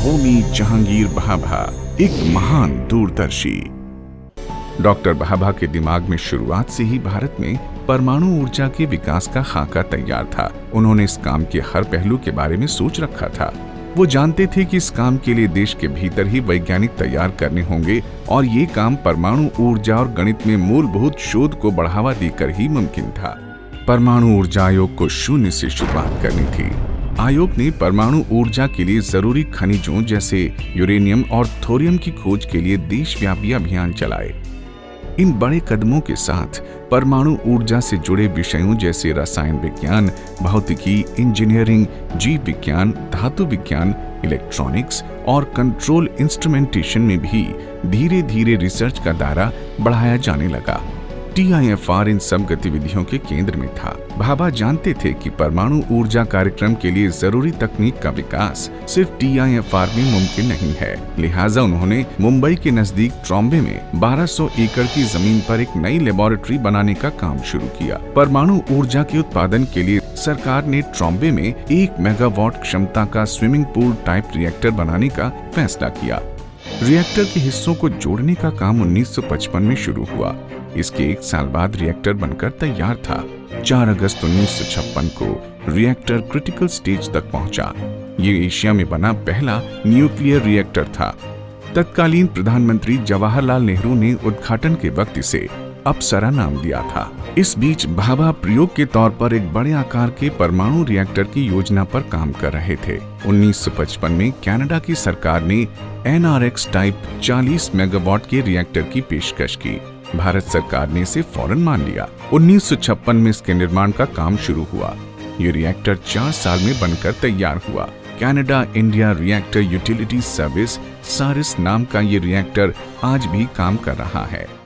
होमी जहांगीर भाभा, एक महान दूरदर्शी। डॉक्टर भाभा के दिमाग में शुरुआत से ही भारत में परमाणु ऊर्जा के विकास का खाका तैयार था। उन्होंने इस काम के हर पहलू के बारे में सोच रखा था। वो जानते थे कि इस काम के लिए देश के भीतर ही वैज्ञानिक तैयार करने होंगे और ये काम परमाणु ऊर्जा और गणित में मूलभूत शोध को बढ़ावा देकर ही मुमकिन था। परमाणु ऊर्जा आयोग को शून्य से शुरुआत करनी थी। आयोग ने परमाणु ऊर्जा के लिए जरूरी खनिजों जैसे यूरेनियम और थोरियम की खोज के लिए देशव्यापी अभियान चलाए। इन बड़े कदमों के साथ परमाणु ऊर्जा से जुड़े विषयों जैसे रसायन विज्ञान, भौतिकी, इंजीनियरिंग, जीव विज्ञान, धातु विज्ञान, इलेक्ट्रॉनिक्स और कंट्रोल इंस्ट्रूमेंटेशन में भी धीरे धीरे रिसर्च का दायरा बढ़ाया जाने लगा। TIFR इन सब गतिविधियों के केंद्र में था। भाभा जानते थे कि परमाणु ऊर्जा कार्यक्रम के लिए जरूरी तकनीक का विकास सिर्फ TIFR में मुमकिन नहीं है। लिहाजा उन्होंने मुंबई के नजदीक ट्रॉम्बे में 1200 एकड़ की जमीन पर एक नई लेबोरेटरी बनाने का काम शुरू किया। परमाणु ऊर्जा के उत्पादन के लिए सरकार ने ट्रॉम्बे में 1 मेगावाट क्षमता का स्विमिंग पूल टाइप रिएक्टर बनाने का फैसला किया। रिएक्टर के हिस्सों को जोड़ने का काम 1955 में शुरू हुआ। इसके 1 साल बाद रिएक्टर बनकर तैयार था। 4 अगस्त 1956 को रिएक्टर क्रिटिकल स्टेज तक पहुंचा। ये एशिया में बना पहला न्यूक्लियर रिएक्टर था। तत्कालीन प्रधानमंत्री जवाहरलाल नेहरू ने उद्घाटन के वक्त इसे अप्सरा नाम दिया था। इस बीच भाभा प्रयोग के तौर पर एक बड़े आकार के परमाणु रिएक्टर की योजना पर काम कर रहे थे। 1955 में कनाडा की सरकार ने NRX टाइप 40 मेगावाट के रिएक्टर की पेशकश की। भारत सरकार ने इसे फौरन मान लिया। 1956 में इसके निर्माण का काम शुरू हुआ। ये रिएक्टर 4 साल में बनकर तैयार हुआ। Canada India reactor utility service SARIS नाम का ये रिएक्टर आज भी काम कर रहा है।